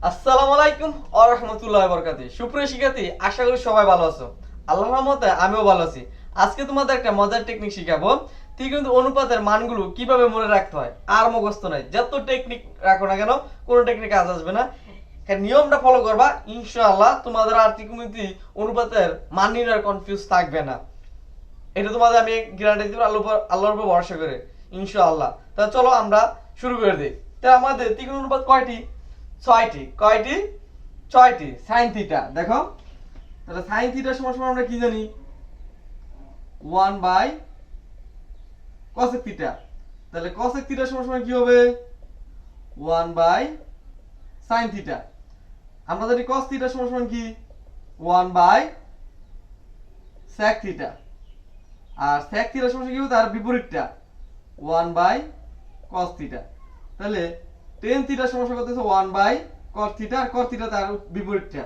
আসসালামু আলাইকুম ওয়া রাহমাতুল্লাহি ওয়া বারাকাতুহু। সুপ্রিয় শিক্ষার্থী, আশা করি সবাই ভালো আছো। আল্লাহর রহমতে আমিও ভালো আছি। আজকে তোমাদের একটা মজার টেকনিক শিখাবো। কিন্তু অনুপাতের মানগুলো কিভাবে মনে রাখতে হয়। আর মুখস্থ নাই। যত টেকনিক রাখো না কেন, কোনো টেকনিক কাজ আসবে না। নিয়মটা ফলো করবা, ইনশাআল্লাহ তোমাদের আর ত্রিকোণমিতি অনুপাতের মান নির্ণয় কনফিউজ থাকবে না। এটা তোমাদের আমি গ্যারান্টি দিব আল্লাহর উপর ভরসা করে, ইনশাআল্লাহ। তাহলে চলো আমরা শুরু করে দিই। তাহলে আমাদের ত্রিকোণ অনুপাত কয়টি? কয়টি? ছয়টি। সাইন থিটা দেখো, তাহলে সাইন থিটা সমান সমান আমরা কি জানি? 1/cosec theta. তাহলে cosec থিটা সমান সমান কি হবে? 1/sin theta. আমরা জানি cos থিটা সমান সমান কি? 1/sec theta. আর sec থিটা সমান কি হবে? তার বিপরীতটা 1/cos থিটা। তাহলে tan থিটা সমান কত হচ্ছে? 1/cos theta. আর cos থিটা তার বিপরীতটা,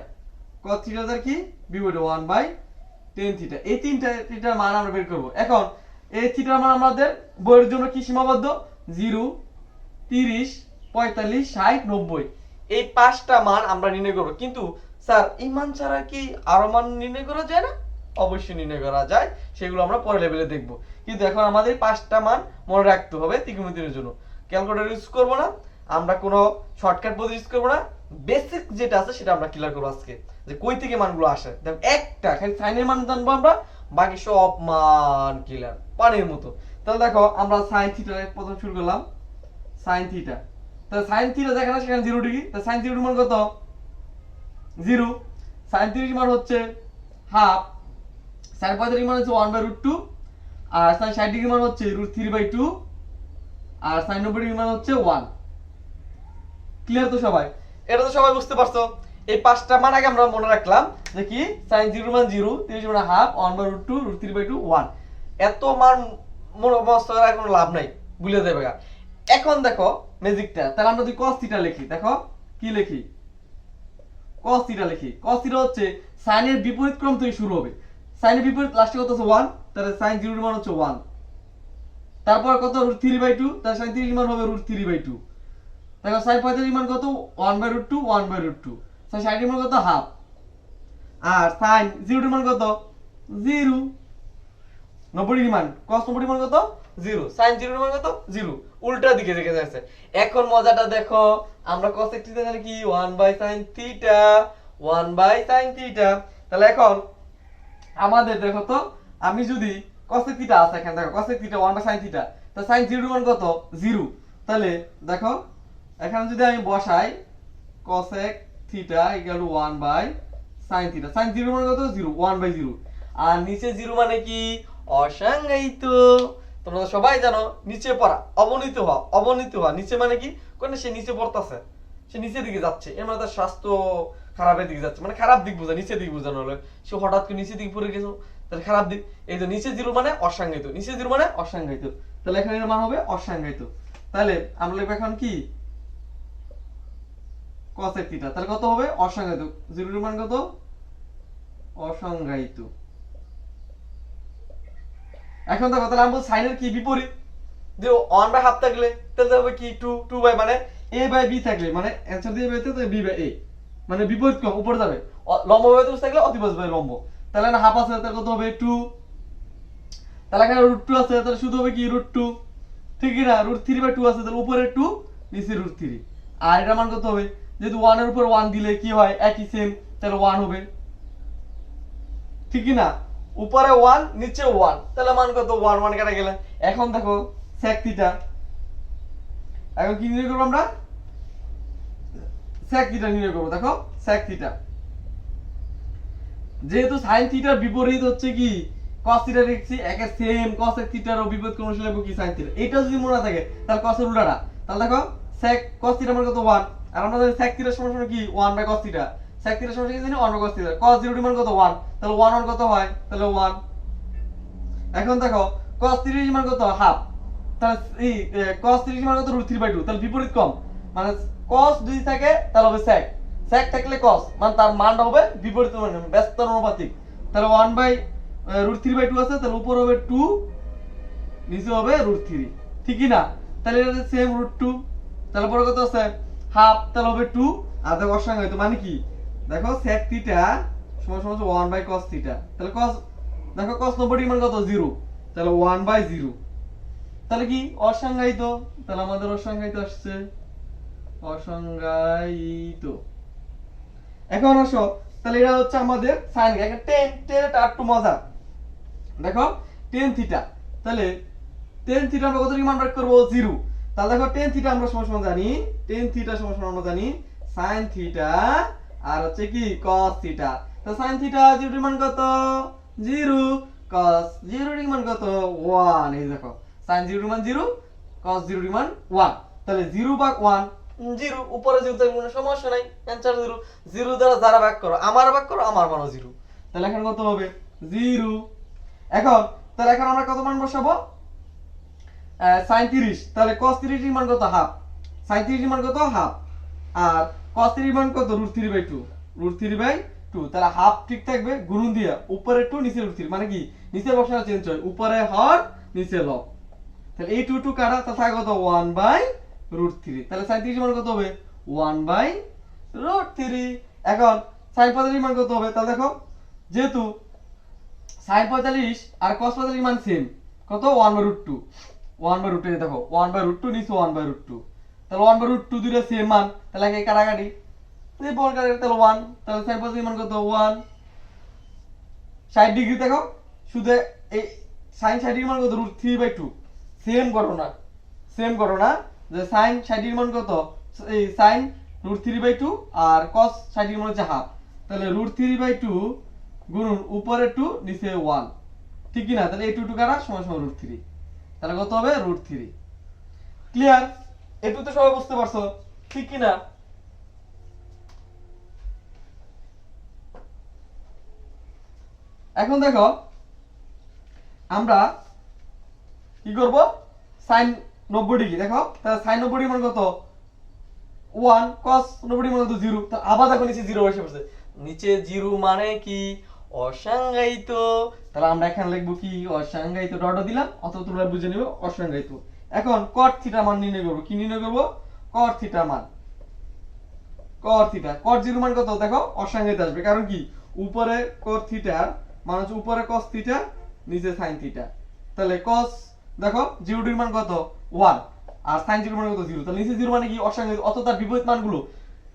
cos থিটা তার কি বিপরীত? 1/tan theta. এই তিনটা থিটার মান আমরা বের করব। এখন এই থিটার মান আমাদের বইয়ের জন্য কি সীমাবদ্ধ? 0, 30, 45, 60, 90। এই পাঁচটা মান আমরা নির্ণয় করব। কিন্তু স্যার এই মান ছাড়া কি আরো মান নির্ণয় করা যায় না? অবশ্যই নির্ণয় করা যায়, সেগুলো আমরা পরের লেভেলে দেখব। কিন্তু এখন আমাদের পাঁচটা মান মনে রাখতে হবে ত্রিকোণমিতির জন্য। ক্যালকুলেটর ইউজ করব না, আমরা কোনো শর্টকাট পদ্ধতি ইউজ করব না। বেসিক যেটা আছে সেটা আমরা ক্লিয়ার করব আজকে, যে কই থেকে মানগুলো আসে। দেখো একটা খালি সাইনের মান জানবো আমরা, বাকি সব মান ক্লিয়ার পানির মতো। তাহলে দেখো আমরা সাইন থিটা প্রথম শুরু করলাম। সাইন থিটা, তাহলে সাইন থিটা যেখানে সেখানে 0 ডিগ্রি। তাহলে সাইন থিটার মান কত? 0। সাইন 30 মান হচ্ছে হাফ। সাইন 45 মান হচ্ছে 1/√2। আর সাইন 60 ডিগ্রি মান হচ্ছে √3/2। আর সাইন 90 ডিগ্রি মান হচ্ছে 1। ক্লিয়ার তো সবাই? এটা তো সবাই বুঝতে পারছো। এই পাঁচটা মান আগে আমরা মনে রাখলাম, যে কি sin 0 মান 0, 30 মান হাফ, 1/√2, √3/2, 1। এত মান মনে মস্ত করার কোনো লাভ নাই, ভুলে যাবে। এখন দেখো ম্যাজিকটা। তাহলে আমরা যদি cos থিটা লিখি, দেখো কি লিখি? cos থিটা লিখি। cos থিটা হচ্ছে sin এর বিপরীত ক্রম থেকে শুরু হবে। sin এর বিপরীত লাস্টে কত আছে? 1। তাহলে sin 0 এর মান হচ্ছে 1। তারপর কত? √3/2। তাহলে sin 30 এর মান হবে √3/2। দেখো sin 45 মান কত? 1/√2, 1/√2। sin 60 মান কত? হাফ। আর sin 0 এর মান কত? 0। 90 ডিগ্রি মান, cos 90 মান কত? 0। sin 0 এর মান কত? 0। উল্টা দিকে রেখে যাচ্ছে। এখন মজাটা দেখো, আমরা cosec থিটা জানি কি? 1/sin theta, 1/sin theta. তাহলে এখন আমাদের দেখো তো, আমি যদি cosec থিটা আছে এখানে, দেখো cosec থিটা 1/sin থিটা, তাহলে sin 0 এর মান কত? 0। তাহলে দেখো এখানে যদি আমি বসাই cosec theta = 1/sin theta, sin 0 মানে কত? 0, 1/0। আর নিচে 0 মানে কি? অসংজ্ঞায়িত। তোমরা সবাই জানো নিচে পড়া, অবনীত হওয়া। নিচে মানে কি? কোন সে নিচে পড়তাছে, সে নিচের দিকে যাচ্ছে, এর মানে তার স্বাস্থ্য খারাপের দিকে যাচ্ছে, মানে খারাপ দিক বোঝা, নিচের দিক বোঝানো হলো। সে হঠাৎ করে নিচের দিকে পড়ে গেছে, তাহলে খারাপ দিক। এই যে নিচে 0 মানে অসংজ্ঞায়িত, নিচে 0 মানে অসংজ্ঞায়িত। তাহলে এখানে এর মান হবে অসংজ্ঞায়িত। তাহলে আমরা লিখব এখন কি? cosec theta. তাহলে কত হবে? অসংজ্ঞায়িত। 0 এর মান কত? অসংজ্ঞায়িত। এখন দেখো, তাহলে আমরা sin এর কি বিপরীত? যে 1/2 থাকলে তাহলে হবে কি? 2 মানে a/b থাকলে, মানে অ্যানসার দিয়ে বেরোতে তো b/a, মানে বিপরীত ক্রম উপরে যাবে। লম্ব ভাবে থাকলে অতিভুজ ভাবে লম্ব। তাহলে না হাফ আছে, তাহলে কত হবে? 2। তাহলে এখানে √2 আছে, তাহলে শুধু হবে কি? √2। ঠিক কি না? √3/2 আছে, তাহলে উপরে 2, নিচে √3। আর এটার মান কত হবে? যেহেতু 1 এর উপর 1 দিলে কি হয়? একই সেম, তাহলে 1 হবে। ঠিক কি না? উপরে 1, নিচে 1, তাহলে মান কত? 1 কেটে গেলে। এখন দেখো sec থিটা। এখন কি নির্ণয় করব আমরা? sec থিটা নির্ণয় করব। দেখো sec থিটা, যেহেতু sin থিটার বিপরীত হচ্ছে কি? cos থিটা লিখছি, একে সেম cosec থিটারও বিপরীত কোণ লিখব কি? sin theta. এটা যদি মনে না থাকে তাহলে cos এর উল্টাটা। তাহলে দেখো sec cos থিটা মান কত? 1। আর আমরা জানি sec থিটার সমান কি? 1/cos theta. sec থিটার সমান কি জানি? 1/cos theta. cos 0 এর মান কত? 1। তাহলে 1 কত হয়? তাহলে 1। এখন দেখো cos 30 এর মান কত? হাফ। তাহলে এই cos 30 এর মান কত? √3/2। তাহলে বিপরীত ক্রম, মানে cos যদি থাকে তাহলে হবে sec, sec থাকলে cos, মানে তার মানটা হবে বিপরীত, মানে ব্যস্ত অনুপাতিক। তাহলে 1/√3/2 আছে, তাহলে উপর হবে 2, নিচে হবে √3। ঠিক কি না? তাহলে এটা সেম √2। তাহলে পরে কত আছে? হাফ, তাহলে হবে 2, আর দেখো অসংজ্ঞায়িত মানে কি, দেখো sec থিটা সমান সমান 1 বাই cos থিটা, তাহলে cos দেখো cos 90 ডিগ্রি মান কত 0, তাহলে 1 বাই 0, তাহলে কি অসংজ্ঞায়িত, তাহলে আমাদের অসংজ্ঞায়িত আসছে, অসংজ্ঞায়িত। এখন আসো, তাহলে এটা হচ্ছে আমাদের sin, একটা টেন এটা একটু মজা, দেখো tan থিটা, তাহলে tan থিটা আমরা কত ডিগ্রি মান বের করব 0, তাহলে দেখো tan থিটা আমরা সমান সমান জানি, tan থিটা সমান সমান আমরা জানি sin থিটা আর হচ্ছে কি cos থিটা, তো sin থিটা 0 ডিগ্রি মান কত 0, cos 0 ডিগ্রি মান কত 1, এই দেখো sin 0 ডিগ্রি মান 0, cos 0 ডিগ্রি মান 1, তাহলে 0 ভাগ 1 0, উপরে 0 থাকলে কোনো সমস্যা নাই, অ্যানসার 0, 0 দ্বারা যারা ভাগ করো আমার ভাগ করো আমার মানও 0, তাহলে এখন কত হবে 0। এখন তাহলে এখন আমরা কত মান বসাবো, sin 30, তাহলে cos 30 এর মান কত হাফ, sin 30 এর মান কত হাফ, আর cos 30 এর মান কত √3/2, √3/2, তাহলে হাফ ঠিক থাকবে, গুণন দিয়া উপরে 2 নিচে √3, মানে কি নিচে বসানো চেঞ্জ হয়, উপরে হর নিচে লব, তাহলে এই 2 2 কাটা, তাহলে থাকে কত 1/√3, তাহলে sin 30 এর মান কত হবে 1/√3। এখন sin 45 এর মান কত হবে, তাহলে দেখো যেহেতু sin 45 আর cos 45 মান সেম, কত 1/√2, 1/√2, দেখো 1/√2 নিচে 1/√2, তাহলে 1/√2 দুইটা সেম মান, তাহলে এই কাটাকাটি এই বল কাটাকাটি, তাহলে 1, তাহলে sin 45 মান কত 1, 60 ডিগ্রি, দেখো শুধু এই sin 60 ডিগ্রি মান কত √3/2, সেম ঘটনা যে sin 60 ডিগ্রি মান কত, এই sin √3/2 আর cos 60 ডিগ্রি মান হচ্ছে হাফ, তাহলে √3/2 গুণন উপরে 2 নিচে 1, ঠিক কি না, তাহলে এই 2 2 কাটা সমান সমান √3, তাহলে কত হবে √3। ক্লিয়ার, এটু তো সবাই বুঝতে পারছো, ঠিক কি না? এখন দেখো আমরা কি করব, sin 90 ডিগ্রি, দেখো তাহলে sin 90 ডিগ্রি মান কত 1, cos 90 ডিগ্রি মান কত 0, তো আবার দেখো নিচে 0 বসে পড়ছে, নিচে 0 মানে কি অসংজ্ঞায়িত, তাহলে আমরা এখানে লিখব কি অসংজ্ঞায়িত, ডট দিলাম, অথবা তোমরা বুঝে নিবে অসংজ্ঞায়িত। এখন cot থিটা মান নির্ণয় করব, কি নির্ণয় করব cot থিটা মান, cot থিটা, cot 0 মান কত দেখো অসংজ্ঞায়িত আসবে, কারণ কি উপরে cot থিটার মান হচ্ছে উপরে cos থিটা নিচে sin থিটা, তাহলে cos দেখো 0 ডিগ্রি মান কত 1 আর sin 0 মান কত 0, তাহলে নিচে 0 মানে কি অসংজ্ঞায়িত, অত তার বিপরীত মানগুলো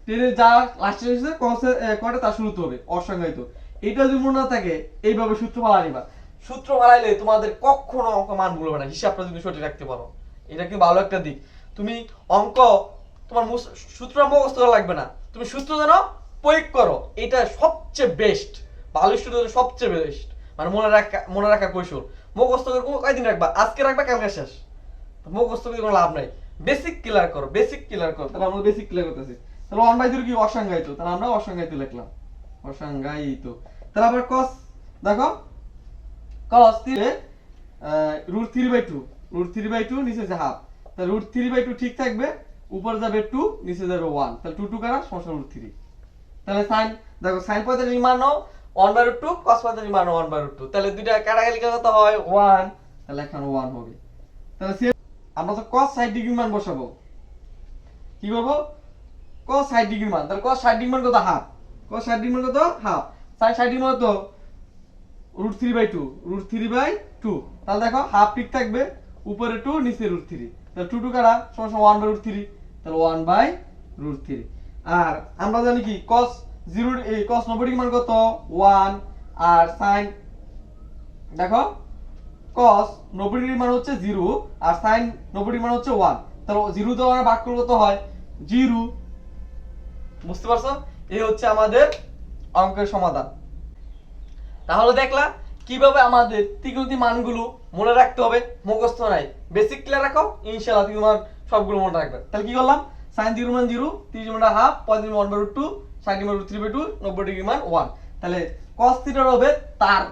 টেনে যা লাস্টে এসেছে cos কটে তার শুরুতে হবে অসংজ্ঞায়িত। এটা যদি মনে না থাকে এইভাবে সূত্র ফালা নিবা, সূত্র ফালাইলে তোমাদের কখনো অঙ্ক মান ভুলবে না, হিসাবটা যদি সঠিক রাখতে পারো, এটা কি ভালো একটা দিক। তুমি অঙ্ক তোমার সূত্র মুখস্থ করা লাগবে না, তুমি সূত্র জানো প্রয়োগ করো, এটা সবচেয়ে বেস্ট, ভালো স্টুডেন্টের সবচেয়ে বেস্ট, মানে মনে রাখা কৌশল। মুখস্থ করে কয়দিন রাখবা, আজকে রাখবা কালকে শেষ, মুখস্থ করে কোনো লাভ নাই, বেসিক ক্লিয়ার করো, বেসিক ক্লিয়ার করো, তাহলে আমরা বেসিক ক্লিয়ার করতেছি। তাহলে 1/0 কি অসংজ্ঞায়িত, তাহলে আমরা অসংজ্ঞায়িত লিখলাম, অসংজ্ঞায়িত। তাহলে আবার cos দেখো cos দিলে √3/2 নিচে যে হাফ, তাহলে √3/2 ঠিক থাকবে, উপরে যাবে 2 নিচে যাবে 1, তাহলে 2 2 কাটা সমস্যা √3, তাহলে sin দেখো sin 45 মানও 1/2, cos 45 মানও 1/2, তাহলে দুইটা কাটাকাটি কত হয় 1, তাহলে এখানে 1 হবে। তাহলে আমরা তো cos 60 ডিগ্রি মান বসাবো, কি করব cos 60 ডিগ্রি মান, তাহলে cos 60 ডিগ্রি মান কত হাফ, cos 60 ডিগ্রি মান কত হাফ, sin 60 ডিগ্রি মান কত √3/2, তাহলে দেখো হাফ ঠিক থাকবে, উপরে 2 নিচে √3, তাহলে 2 2 কাটা সমান 1/√3, তাহলে 1/√3। আর আমরা জানি কি cos 90 ডিগ্রি মান কত 1, আর sin দেখো cos 90 ডিগ্রি মান হচ্ছে 0 আর sin 90 ডিগ্রি মান হচ্ছে 1, তাহলে 0 দ্বারা আমরা ভাগ করলে কত হয় 0, বুঝতে পারছো? এই হচ্ছে আমাদের অঙ্কের সমাধান। তাহলে দেখলা কিভাবে আমাদের ত্রিকোণমিতির মানগুলো মনে রাখতে হবে, মুখস্থ নাই, বেসিক ক্লিয়ার রাখো, ইনশাআল্লাহ তোমার সবগুলো মনে রাখবে। তাহলে কি করলাম, sin 0 মান 0, 30 মান হাফ, 45 মান 1/2, 60 মান √3/2, 90 ডিগ্রি মান 1, তাহলে cos থিটা হবে তার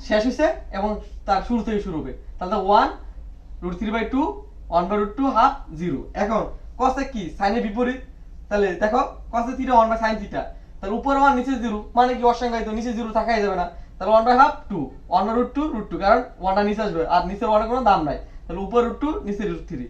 শেষ হইছে এবং তার শুরু থেকে শুরু হবে, তাহলে 1 √3/2, 1/2 হাফ 0। এখন cos এ কি sin এর বিপরীত, তাহলে দেখো cos এ থিটা 1/sin থিটা, তাহলে উপরে 1 নিচে 0 মানে কি অসংজ্ঞায়িত, নিচে 0 থাকাই যাবে না, তাহলে 1/2 2, 1/√2 কারণ 1টা নিচে আসবে আর নিচে 1 এর কোনো দাম নাই, তাহলে উপরে √2 নিচে √3,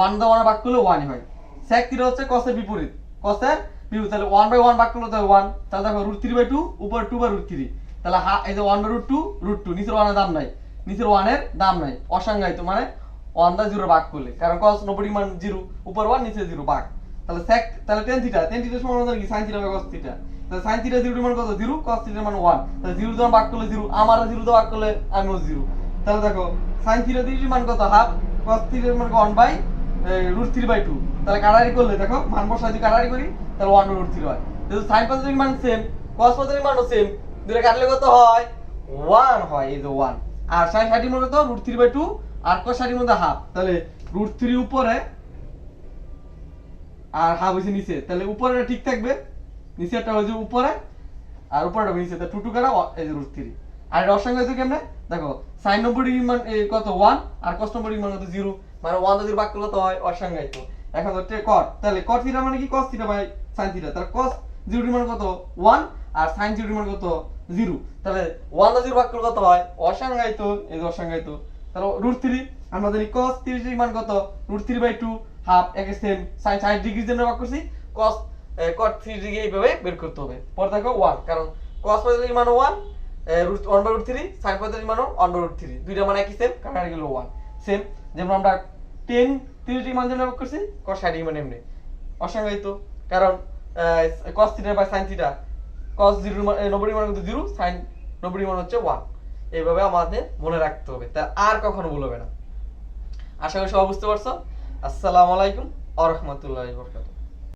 1 দা 1 ভাগ করলে 1 হয়। sec থিটা হচ্ছে cos এর বিপরীত, cos এর বিভু তাহলে 1/1 ভাগ করলে তো 1, তাহলে দেখো √3/2 উপর 2/√3, তাহলে এই যে 1/2 √2, নিচের 1 এর দাম নাই, নিচের 1 এর দাম নাই, অসংজ্ঞায়িত মানে 1 দ্বারা 0 ভাগ করলে, কারণ cos 90 মান 0, উপর 1 নিচে 0 ভাগ, তাহলে তাহলে tan থিটা সমান হলো কি sin theta by cos theta, তাহলে sin থিটা 0 মান কত 0, cos থিটা মান 1, তাহলে 0 দ্বারা ভাগ করলে 0, আমার 0 দ্বারা ভাগ করলে আমিও 0, তাহলে দেখো sin থিটা 0 মান কত হাফ, cos থিটা মান 1/√3/2, তাহলে কাটাকাটি করলে দেখো মান বসাই যদি কাটাকাটি করি তাহলে 1/√3 হয়, যেহেতু sin পদ্ধতির মান সেম, cos পদ্ধতির মানও সেম, দুটো কাটলে কত হয় 1 হয়, এই যে 1, আর sin 60 মান কত √3/2 আর cos 60 মধ্যে হাফ, তাহলে √3 উপরে আর হাফ হইছে নিচে, তাহলে উপরেটা ঠিক থাকবে, নিচেরটা হইছে উপরে আর উপরেটা নিচে, তাহলে 2 কাটা এই যে √3, আর এটা অসংজ্ঞায়িত কেমনে দেখো sin 90 ডিগ্রি মান কত 1 আর cos 90 ডিগ্রি মান কত 0, মানে 1 দ্বারা 0 ভাগ করলে তো হয় অসংজ্ঞায়িত। এখন হচ্ছে cot, তাহলে cot থিটা মানে কি cos theta by sin theta, তাহলে cos 0 ডিগ্রি মান কত 1 আর sin 0 ডিগ্রি মান কত 0, তাহলে 1 দ্বারা 0 ভাগ করলে কত হয় অসংজ্ঞায়িত, এই যে অসংজ্ঞায়িত, তাহলে √3 আমরা জানি cos 30 ডিগ্রি মান কত √3/2 হাফ, একে সেম sin 60 ডিগ্রি জন্য ভাগ করছি, cos cot 3 ডিগ্রি এইভাবে বের করতে হবে, পরে দেখো 1, কারণ cos 45 মান 1, 1/√3, sin 45 মান 1/√3, দুইটা মান একই সেম, কাটাকাটি গেল 1 সেম, যেমন আমরা 10 30 ডিগ্রি মান জন্য ভাগ করছি, cos 60 ডিগ্রি মান এমনি অসংজ্ঞায়িত, কারণ cos theta by sin theta, cos 0 মান 90 ডিগ্রি মান কত 0, sin 90 ডিগ্রি মান হচ্ছে 1, এইভাবে আমাদের মনে রাখতে হবে, তা আর কখনো ভুল হবে না। আশা করি সবাই বুঝতে পারছো। আসসালামু আলাইকুম ওয়া রাহমাতুল্লাহি ওয়া বারাকাতুহু।